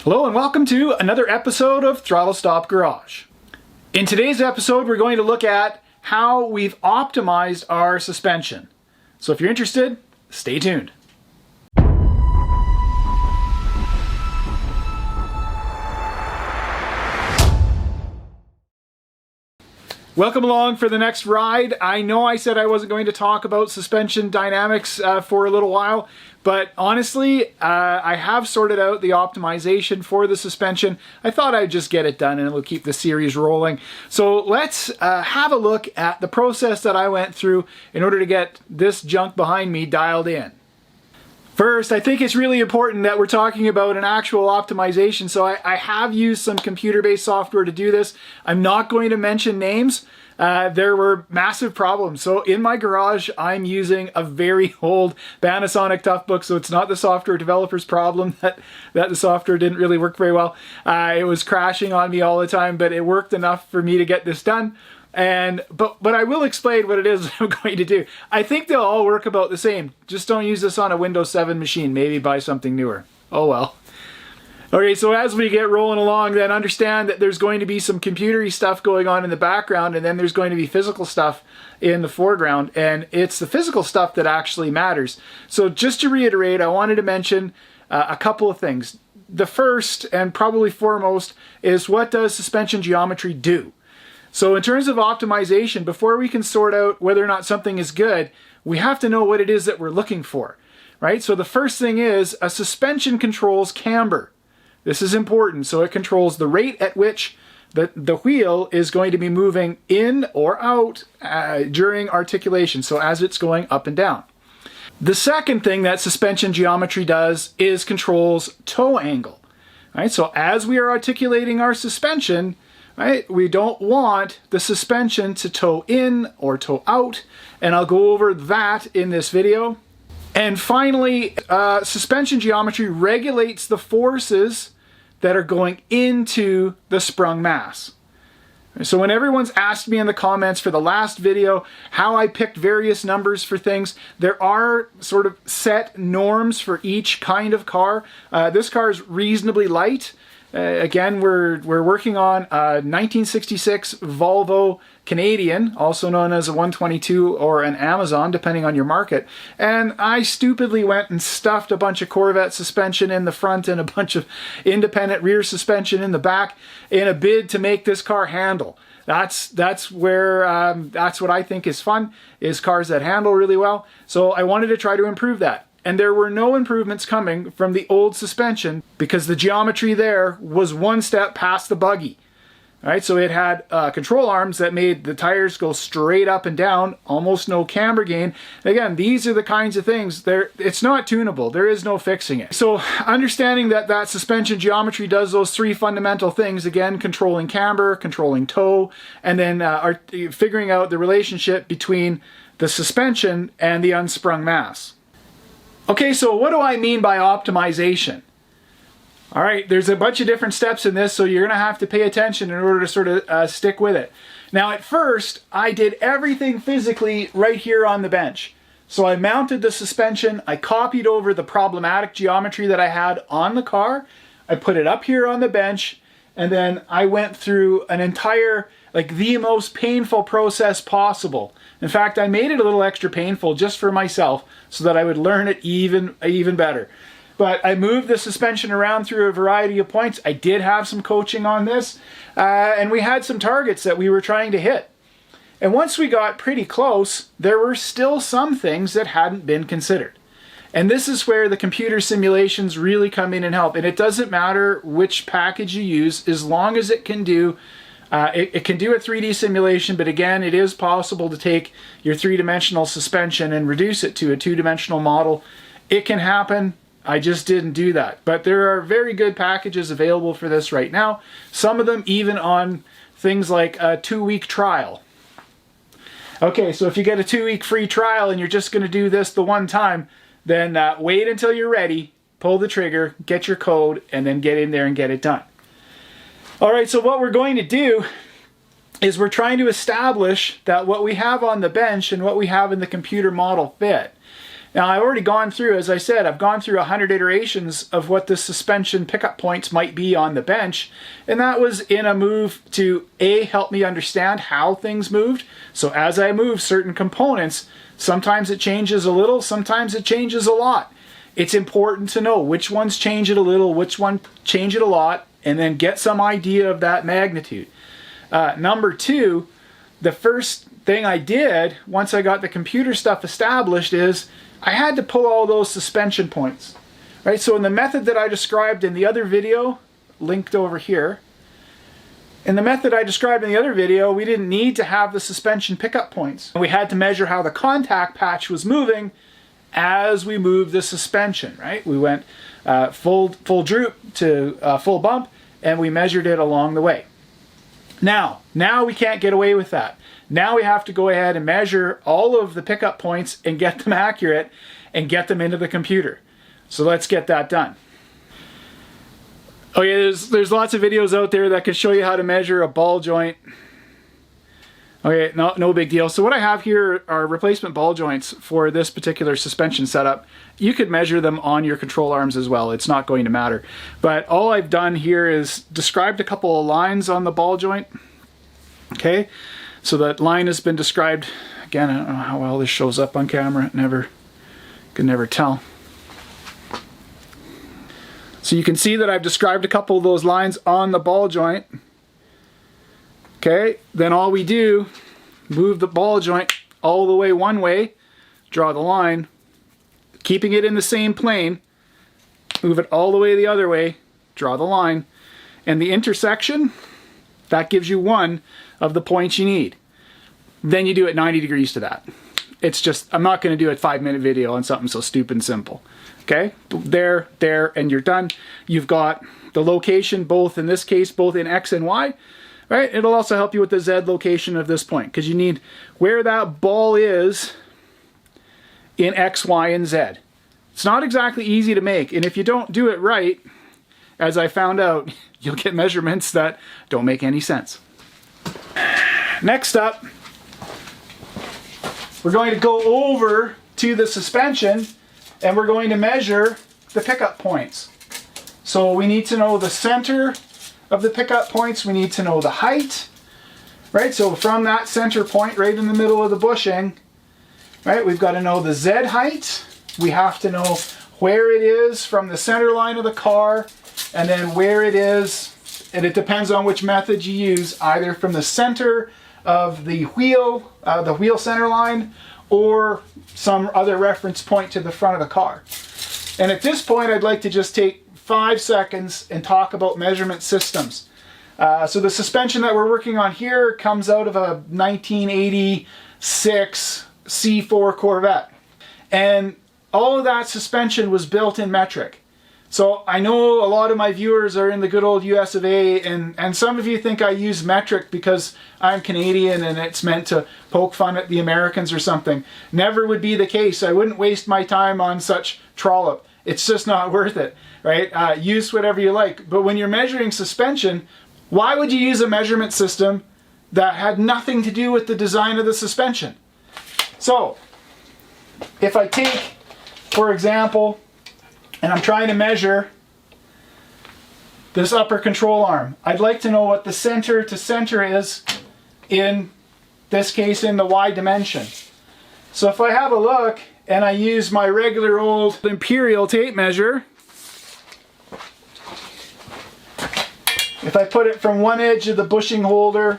Hello and welcome to another episode of Throttle Stop Garage. In today's episode, we're going to look at how we've optimized our suspension. So if you're interested, stay tuned. Welcome along for the next ride. I know I said I wasn't going to talk about suspension dynamics for a little while, but honestly, I have sorted out the optimization for the suspension. I thought I'd just get it done and it'll keep the series rolling. So let's have a look at the process that I went through in order to get this junk behind me dialed in. First, I think it's really important that we're talking about an actual optimization. So I have used some computer-based software to do this. I'm not going to mention names. There were massive problems. So in my garage, I'm using a very old Panasonic Toughbook. So it's not the software developer's problem that the software didn't really work very well. It was crashing on me all the time, but it worked enough for me to get this done. But I will explain what it is I'm going to do. I think they'll all work about the same. Just don't use this on a Windows 7 machine. Maybe buy something newer. Oh well. Okay, so as we get rolling along, then understand that there's going to be some computery stuff going on in the background, and then there's going to be physical stuff in the foreground, and it's the physical stuff that actually matters. So just to reiterate, I wanted to mention a couple of things. The first, and probably foremost, is what does suspension geometry do? So in terms of optimization, before we can sort out whether or not something is good, we have to know what it is that we're looking for, right? So the first thing is a suspension controls camber. This is important. So it controls the rate at which the wheel is going to be moving in or out during articulation, so as it's going up and down. The second thing that suspension geometry does is controls toe angle, right? So as we are articulating our suspension, right, we don't want the suspension to toe in or toe out, and I'll go over that in this video. And finally, suspension geometry regulates the forces that are going into the sprung mass. So when everyone's asked me in the comments for the last video how I picked various numbers for things, there are sort of set norms for each kind of car. This car is reasonably light. Again, we're working on a 1966 Volvo Canadian, also known as a 122 or an Amazon, depending on your market. And I stupidly went and stuffed a bunch of Corvette suspension in the front and a bunch of independent rear suspension in the back in a bid to make this car handle. That's what I think is fun, is cars that handle really well. So I wanted to try to improve that. And there were no improvements coming from the old suspension because the geometry there was one step past the buggy. All right, so it had control arms that made the tires go straight up and down, almost no camber gain. Again, these are the kinds of things, it's not tunable. There is no fixing it. So understanding that suspension geometry does those three fundamental things, again, controlling camber, controlling toe, and then figuring out the relationship between the suspension and the unsprung mass. Okay, so what do I mean by optimization? All right, there's a bunch of different steps in this, so you're gonna have to pay attention in order to sort of stick with it. Now at first, I did everything physically right here on the bench. So I mounted the suspension, I copied over the problematic geometry that I had on the car, I put it up here on the bench, and then I went through an entire, like the most painful process possible. In fact, I made it a little extra painful just for myself so that I would learn it even better. But I moved the suspension around through a variety of points. I did have some coaching on this, and we had some targets that we were trying to hit. And once we got pretty close, there were still some things that hadn't been considered. And this is where the computer simulations really come in and help. And it doesn't matter which package you use, as long as it can do it can do a 3D simulation, but again, it is possible to take your three-dimensional suspension and reduce it to a two-dimensional model. It can happen. I just didn't do that. But there are very good packages available for this right now. Some of them even on things like a 2-week trial. Okay, so if you get a 2-week free trial and you're just going to do this the one time, then wait until you're ready, pull the trigger, get your code, and then get in there and get it done. All right, so what we're going to do is we're trying to establish that what we have on the bench and what we have in the computer model fit. Now I've already gone through, as I said, I've gone through 100 iterations of what the suspension pickup points might be on the bench, and that was in a move to A, help me understand how things moved. So as I move certain components, sometimes it changes a little, sometimes it changes a lot. It's important to know which ones change it a little, which one change it a lot, and then get some idea of that magnitude. Number two, the first thing I did once I got the computer stuff established is I had to pull all those suspension points. Right? So in the method that I described in the other video, linked over here, in the method I described in the other video, we didn't need to have the suspension pickup points. We had to measure how the contact patch was moving as we moved the suspension, right? We went full droop to full bump, and we measured it along the way. Now we can't get away with that. Now we have to go ahead and measure all of the pickup points and get them accurate and get them into the computer. So let's get that done. Okay, there's lots of videos out there that can show you how to measure a ball joint. Okay, no big deal. So what I have here are replacement ball joints for this particular suspension setup. You could measure them on your control arms as well. It's not going to matter. But all I've done here is described a couple of lines on the ball joint. Okay, so that line has been described. Again, I don't know how well this shows up on camera. Can never tell. So you can see that I've described a couple of those lines on the ball joint. Okay, then all we do, move the ball joint all the way one way, draw the line, keeping it in the same plane, move it all the way the other way, draw the line, and the intersection, that gives you one of the points you need. Then you do it 90 degrees to that. It's just, I'm not going to do a 5-minute video on something so stupid and simple. Okay, there, and you're done. You've got the location, both in this case, both in X and Y. Right? It'll also help you with the Z location of this point, because you need where that ball is in X, Y, and Z. It's not exactly easy to make, and if you don't do it right, as I found out, you'll get measurements that don't make any sense. Next up, we're going to go over to the suspension, and we're going to measure the pickup points. So we need to know the center of the pickup points, we need to know the height, right? So from that center point right in the middle of the bushing, right, we've got to know the Z height, we have to know where it is from the center line of the car, and then where it is, and it depends on which method you use, either from the center of the wheel center line, or some other reference point to the front of the car. And at this point, I'd like to just take 5 seconds and talk about measurement systems. So the suspension that we're working on here comes out of a 1986 C4 Corvette. And all of that suspension was built in metric. So I know a lot of my viewers are in the good old US of A, and some of you think I use metric because I'm Canadian and it's meant to poke fun at the Americans or something. Never would be the case. I wouldn't waste my time on such trollop. It's just not worth it, right? Use whatever you like. But when you're measuring suspension, why would you use a measurement system that had nothing to do with the design of the suspension? So, if I take, for example, and I'm trying to measure this upper control arm, I'd like to know what the center to center is, in this case in the Y dimension. So if I have a look, and I use my regular old imperial tape measure, if I put it from one edge of the bushing holder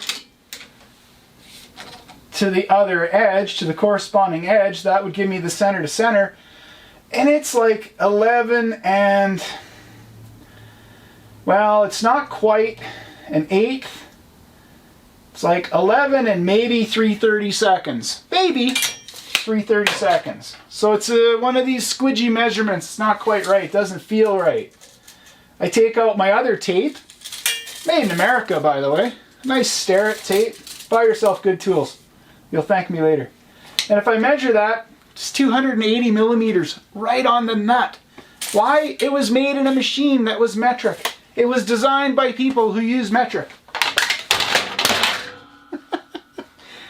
to the other edge, to the corresponding edge, that would give me the center to center. And it's like 11 and, well, it's not quite an eighth. It's like 11 and maybe 3/30 seconds. Maybe 3/30 seconds. So it's one of these squidgy measurements. It's not quite right. It doesn't feel right. I take out my other tape. Made in America, by the way. Nice Starrett tape. Buy yourself good tools. You'll thank me later. And if I measure that, it's 280 millimeters right on the nut. Why? It was made in a machine that was metric. It was designed by people who use metric.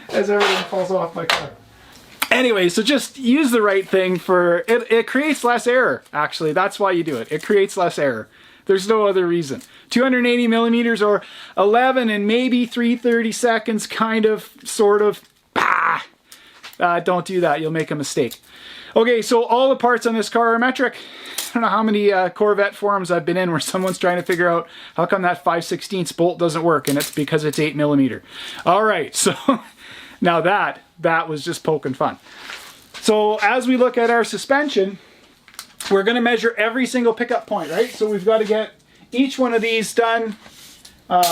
As everything falls off my car. Anyway, so just use the right thing for it. It creates less error, actually. That's why you do it. It creates less error. There's no other reason. 280 millimeters or 11 and maybe 3/30 seconds, kind of, sort of. Don't do that. You'll make a mistake. Okay, so all the parts on this car are metric. I don't know how many Corvette forums I've been in where someone's trying to figure out how come that 5/16 bolt doesn't work, and it's because it's 8 millimeter. All right, so now that was just poking fun. So as we look at our suspension, we're going to measure every single pickup point, right? So we've got to get each one of these done.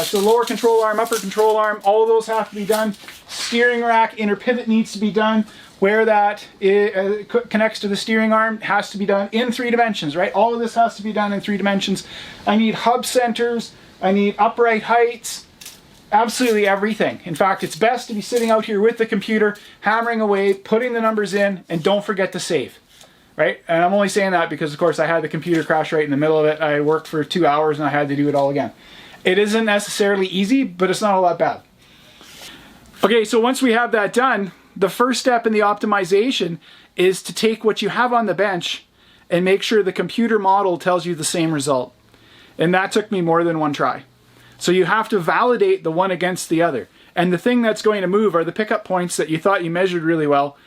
So lower control arm, upper control arm, all of those have to be done. Steering rack, inner pivot needs to be done. Where that connects to the steering arm has to be done in 3 dimensions, right? All of this has to be done in 3 dimensions. I need hub centers. I need upright heights. Absolutely everything. In fact, it's best to be sitting out here with the computer, hammering away, putting the numbers in, and don't forget to save. Right? And I'm only saying that because, of course, I had the computer crash right in the middle of it. I worked for 2 hours and I had to do it all again. It isn't necessarily easy, but it's not all that bad. Okay, so once we have that done, the first step in the optimization is to take what you have on the bench and make sure the computer model tells you the same result. And that took me more than 1 try. So you have to validate the one against the other. And the thing that's going to move are the pickup points that you thought you measured really well.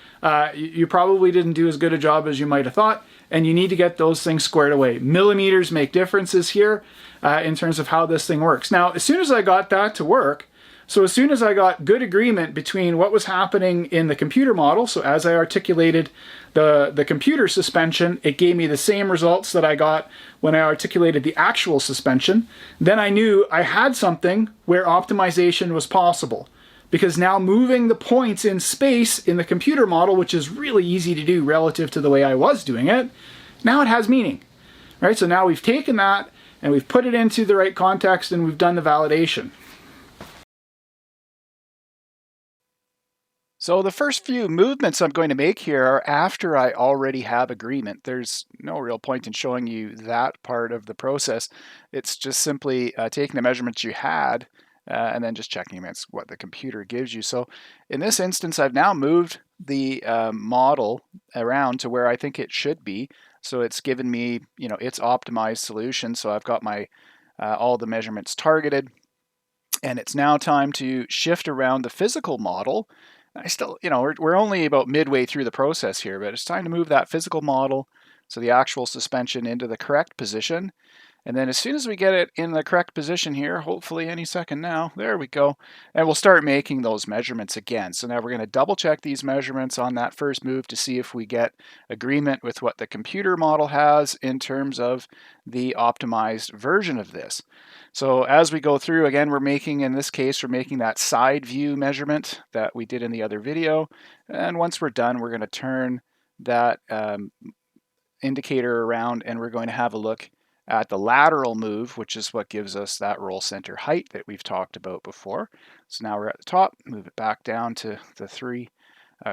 You probably didn't do as good a job as you might have thought, and you need to get those things squared away. Millimeters make differences here in terms of how this thing works. Now, as soon as I got that to work, so as soon as I got good agreement between what was happening in the computer model, so as I articulated the computer suspension, it gave me the same results that I got when I articulated the actual suspension, then I knew I had something where optimization was possible. Because now moving the points in space in the computer model, which is really easy to do relative to the way I was doing it, now it has meaning. Right? So now we've taken that and we've put it into the right context and we've done the validation. So the first few movements I'm going to make here are after I already have agreement. There's no real point in showing you that part of the process. It's just simply taking the measurements you had and then just checking against what the computer gives you. So in this instance, I've now moved the model around to where I think it should be. So it's given me, its optimized solution. So I've got my all the measurements targeted, and it's now time to shift around the physical model. I still, we're only about midway through the process here, but it's time to move that physical model, so the actual suspension, into the correct position. And then as soon as we get it in the correct position here, hopefully any second now, there we go, and we'll start making those measurements again. So now we're going to double check these measurements on that first move to see if we get agreement with what the computer model has in terms of the optimized version of this. So as we go through, again, in this case, we're making that side view measurement that we did in the other video. And once we're done, we're going to turn that indicator around and we're going to have a look at the lateral move, which is what gives us that roll center height that we've talked about before. So now we're at the top, move it back down to the 3,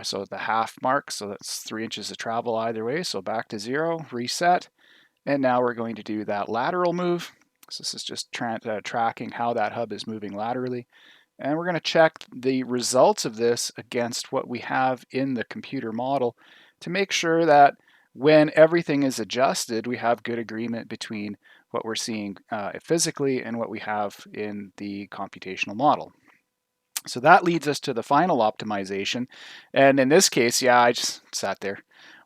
so the half mark, so that's 3 inches of travel either way. So back to 0, reset, and now we're going to do that lateral move. So this is just tracking how that hub is moving laterally. And we're going to check the results of this against what we have in the computer model to make sure that when everything is adjusted, we have good agreement between what we're seeing physically and what we have in the computational model. So that leads us to the final optimization. And in this case, I just sat there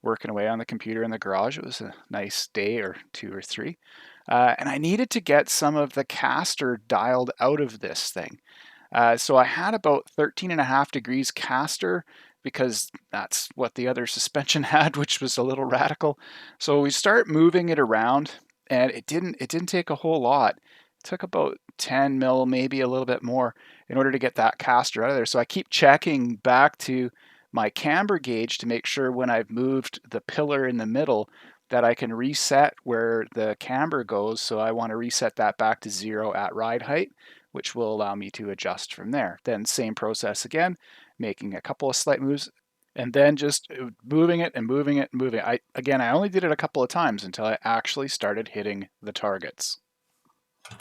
working away on the computer in the garage. It was a nice day or 2 or 3. And I needed to get some of the caster dialed out of this thing. So I had about 13.5 degrees caster, because that's what the other suspension had, which was a little radical. So we start moving it around, and it didn't take a whole lot. It took about 10 mil, maybe a little bit more, in order to get that caster out of there. So I keep checking back to my camber gauge to make sure when I've moved the pillar in the middle that I can reset where the camber goes. So I want to reset that back to 0 at ride height, which will allow me to adjust from there. Then same process again, making a couple of slight moves, and then just moving it and moving it and moving it. I only did it a couple of times until I actually started hitting the targets. All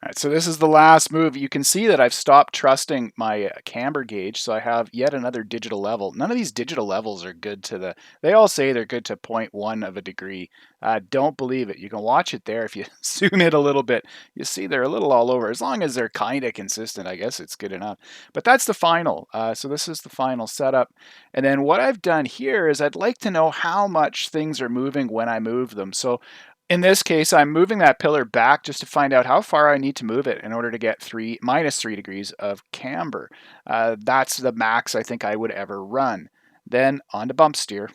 right, so this is the last move. You can see that I've stopped trusting my camber gauge, so I have yet another digital level. None of these digital levels are good to the, they all say they're good to 0.1 of a degree. Don't believe it. You can watch it there if you zoom in a little bit. You see they're a little all over. As long as they're kind of consistent, I guess it's good enough. But that's the final. So this is the final setup. And then what I've done here is I'd like to know how much things are moving when I move them. So in this case, I'm moving that pillar back just to find out how far I need to move it in order to get -3 degrees of camber. That's the max I think I would ever run. Then on to bump steer.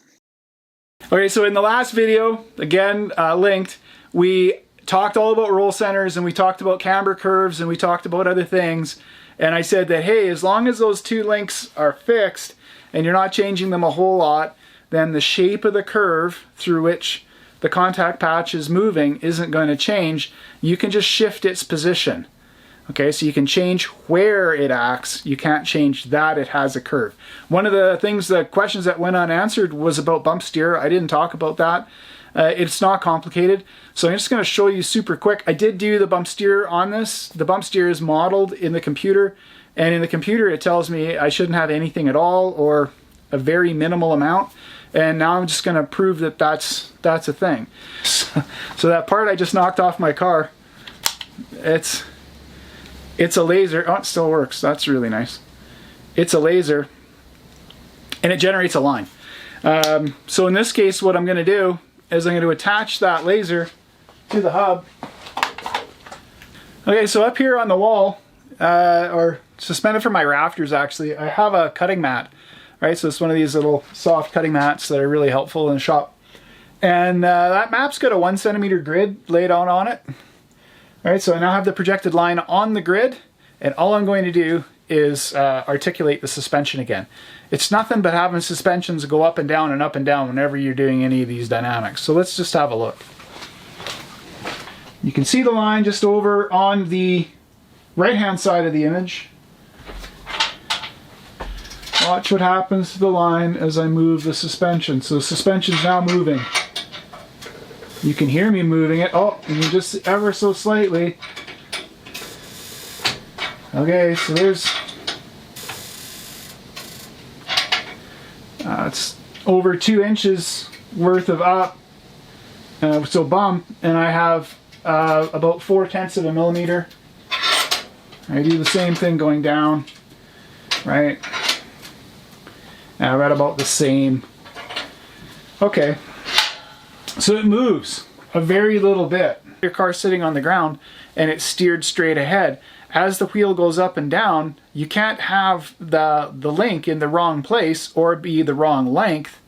Okay, so in the last video, again, linked, we talked all about roll centers and we talked about camber curves and we talked about other things. And I said that, hey, as long as those two links are fixed and you're not changing them a whole lot, then the shape of the curve through which the contact patch is moving isn't going to change. You can just shift its position. Okay, so you can change where it acts. You can't change that it has a curve. One of the things, the questions that went unanswered was about bump steer. I didn't talk about that. It's not complicated. So I'm just going to show you super quick. I did do the bump steer on this. The bump steer is modeled in the computer. And in the computer it tells me I shouldn't have anything at all or a very minimal amount. And now I'm just going to prove that that's a thing. So that part I just knocked off my car, it's a laser. Oh, it still works. That's really nice. It's a laser, and it generates a line. So in this case, what I'm going to do is I'm going to attach that laser to the hub. Okay, so up here on the wall, or suspended from my rafters actually, I have a cutting mat. Right, so it's one of these little soft cutting mats that are really helpful in the shop. And that map's got a 1 centimeter grid laid out on it. All right, so I now have the projected line on the grid, and all I'm going to do is articulate the suspension again. It's nothing but having suspensions go up and down whenever you're doing any of these dynamics. So let's just have a look. You can see the line just over on the right-hand side of the image. Watch what happens to the line as I move the suspension. So the suspension's now moving. You can hear me moving it. Oh, and you just ever so slightly. Okay, so there's... it's over 2 inches worth of up. So bump, and I have about 0.4 of a millimeter. I do the same thing going down, right? Now we're at about the same. Okay, so it moves a very little bit. Your car's sitting on the ground and it's steered straight ahead. As the wheel goes up and down, you can't have the link in the wrong place or be the wrong length,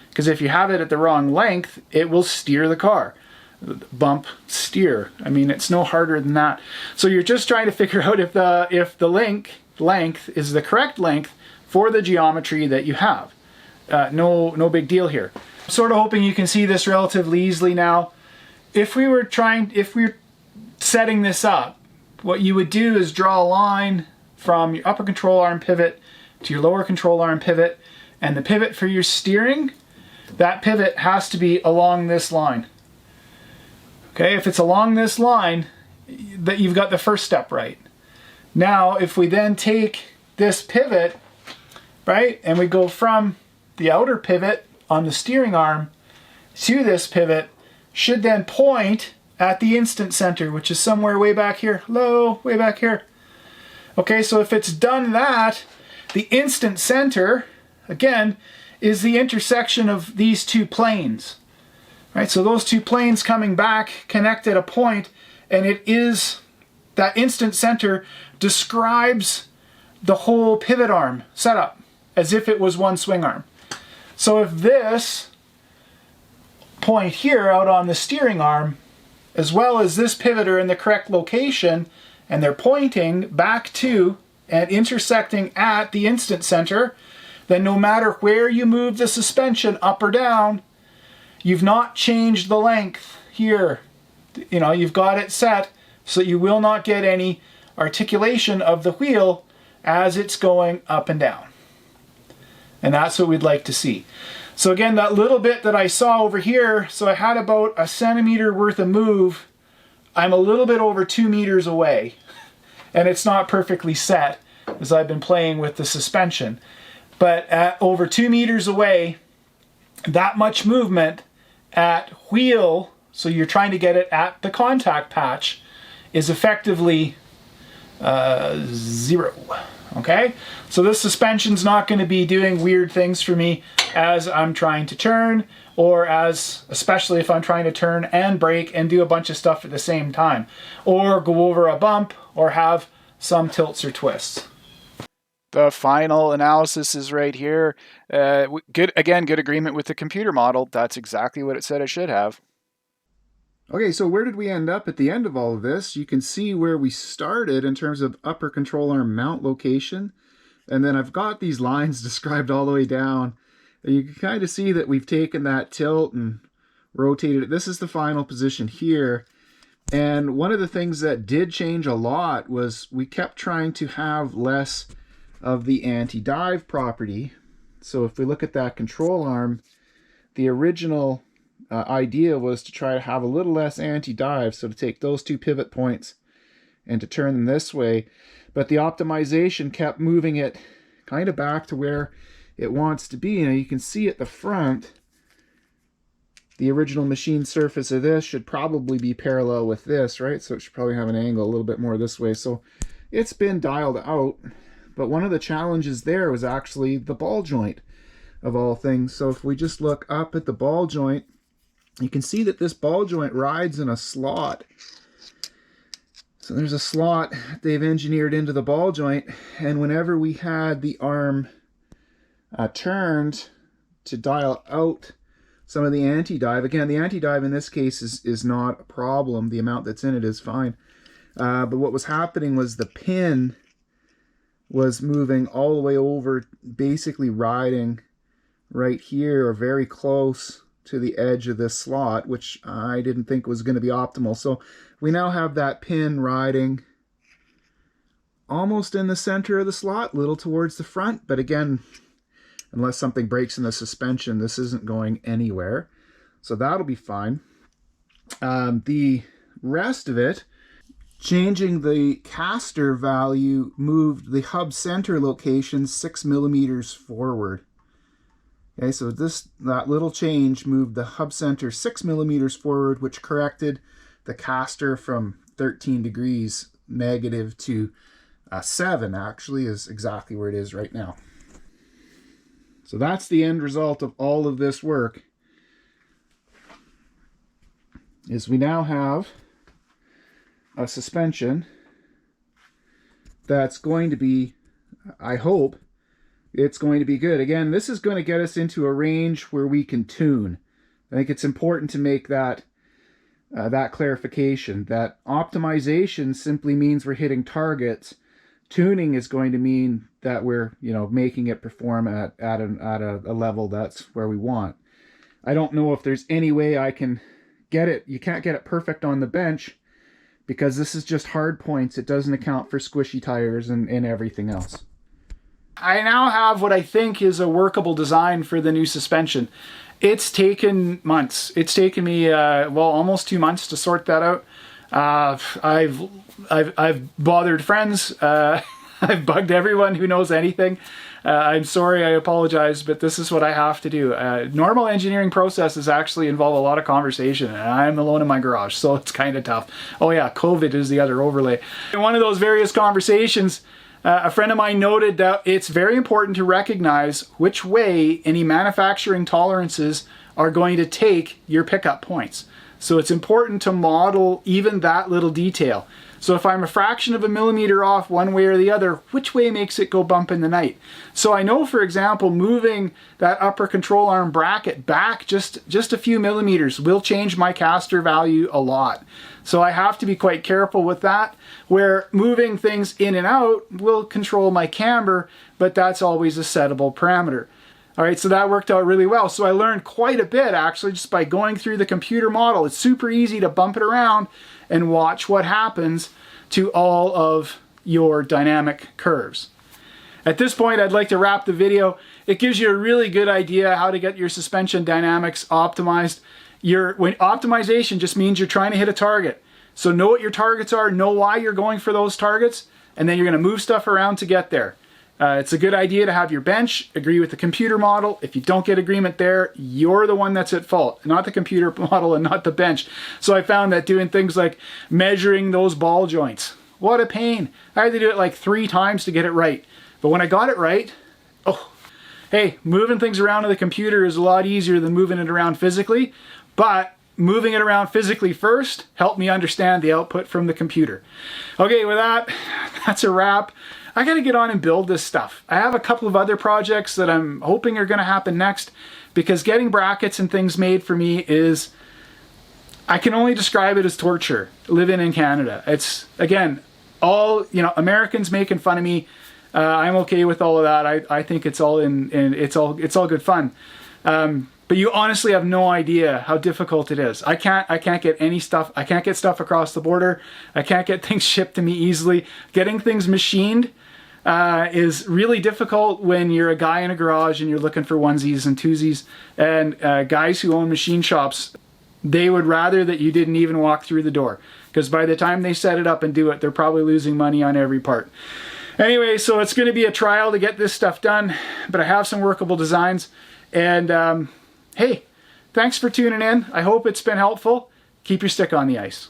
because if you have it at the wrong length, it will steer the car. Bump, steer. I mean, it's no harder than that. So you're just trying to figure out if the length is the correct length for the geometry that you have. No big deal here. I'm sort of hoping you can see this relatively easily now. If we're setting this up, what you would do is draw a line from your upper control arm pivot to your lower control arm pivot, and the pivot for your steering, that pivot has to be along this line. Okay, if it's along this line, that you've got the first step right. Now, if we then take this pivot, right, and we go from the outer pivot on the steering arm to this pivot, should then point at the instant center, which is somewhere way back here. Hello, way back here. Okay, so if it's done that, the instant center, again, is the intersection of these two planes. Right, so those two planes coming back connect at a point, and it is, that instant center describes the whole pivot arm setup as if it was one swing arm. So if this point here out on the steering arm, as well as this pivot are in the correct location, and they're pointing back to and intersecting at the instant center, then no matter where you move the suspension up or down, you've not changed the length here. You know, you've got it set so you will not get any articulation of the wheel as it's going up and down. And that's what we'd like to see. So again, that little bit that I saw over here, so I had about 1 centimeter worth of move I'm a little bit over 2 meters away, and it's not perfectly set as I've been playing with the suspension. But at over 2 meters away, that much movement at wheel, so you're trying to get it at the contact patch, is effectively 0. Okay, so this suspension's not going to be doing weird things for me as I'm trying to turn, or especially if I'm trying to turn and brake and do a bunch of stuff at the same time, or go over a bump, or have some tilts or twists. The final analysis is right here. Good agreement with the computer model. That's exactly what it said it should have. Okay, so where did we end up at the end of all of this? You can see where we started in terms of upper control arm mount location. And then I've got these lines described all the way down. And you can kind of see that we've taken that tilt and rotated it. This is the final position here. And one of the things that did change a lot was we kept trying to have less of the anti-dive property. So if we look at that control arm, the original idea was to try to have a little less anti-dive, so to take those 2 pivot points and to turn them this way. But the optimization kept moving it kind of back to where it wants to be. Now you can see at the front, the original machine surface of this should probably be parallel with this, right? So it should probably have an angle a little bit more this way. So it's been dialed out. But one of the challenges there was actually the ball joint of all things. So if we just look up at the ball joint, you can see that this ball joint rides in a slot. So there's a slot they've engineered into the ball joint, and whenever we had the arm turned to dial out some of the anti-dive, again, the anti-dive in this case is not a problem. The amount that's in it is fine. But what was happening was the pin was moving all the way over, basically riding right here or very close to the edge of this slot, which I didn't think was going to be optimal. So we now have that pin riding almost in the center of the slot, a little towards the front. But again, unless something breaks in the suspension, this isn't going anywhere. So that'll be fine. The rest of it, changing the caster value, moved the hub center location 6 millimeters forward. Okay, so that little change moved the hub center 6 millimeters forward, which corrected the caster from 13 degrees negative to 7, actually, is exactly where it is right now. So that's the end result of all of this work, is we now have a suspension that's going to be, I hope, it's going to be good. Again, this is going to get us into a range where we can tune. I think it's important to make that that clarification, that optimization simply means we're hitting targets. Tuning is going to mean that we're, making it perform at a level that's where we want. I don't know if there's any way I can get it. You can't get it perfect on the bench because this is just hard points. It doesn't account for squishy tires and everything else. I now have what I think is a workable design for the new suspension. It's taken months. It's taken me, almost 2 months to sort that out. I've bothered friends. I've bugged everyone who knows anything. I'm sorry, I apologize, but this is what I have to do. Normal engineering processes actually involve a lot of conversation, and I'm alone in my garage, so it's kind of tough. Oh yeah, COVID is the other overlay. In one of those various conversations, a friend of mine noted that it's very important to recognize which way any manufacturing tolerances are going to take your pickup points. So it's important to model even that little detail. So if I'm a fraction of a millimeter off one way or the other, which way makes it go bump in the night? So I know, for example, moving that upper control arm bracket back just a few millimeters will change my caster value a lot. So I have to be quite careful with that, where moving things in and out will control my camber, but that's always a settable parameter. All right, so that worked out really well. So I learned quite a bit actually just by going through the computer model. It's super easy to bump it around and watch what happens to all of your dynamic curves. At this point, I'd like to wrap the video. It gives you a really good idea how to get your suspension dynamics optimized. Optimization just means you're trying to hit a target. So know what your targets are, know why you're going for those targets, and then you're going to move stuff around to get there. It's a good idea to have your bench, agree with the computer model. If you don't get agreement there, you're the one that's at fault, not the computer model and not the bench. So I found that doing things like measuring those ball joints, what a pain. I had to do it like 3 times to get it right. But when I got it right, oh, hey, moving things around in the computer is a lot easier than moving it around physically, but moving it around physically first helped me understand the output from the computer. Okay, with that, that's a wrap. I gotta get on and build this stuff. I have a couple of other projects that I'm hoping are gonna happen next, because getting brackets and things made for me is, I can only describe it as torture living in Canada. It's, again, all, you know, Americans making fun of me. I'm okay with all of that. I think it's all it's all good fun. But you honestly have no idea how difficult it is. I can't get any stuff. I can't get stuff across the border. I can't get things shipped to me easily. Getting things machined is really difficult when you're a guy in a garage and you're looking for onesies and twosies. And guys who own machine shops, they would rather that you didn't even walk through the door, because by the time they set it up and do it, they're probably losing money on every part. Anyway, so it's going to be a trial to get this stuff done, but I have some workable designs. And hey, thanks for tuning in. I hope it's been helpful. Keep your stick on the ice.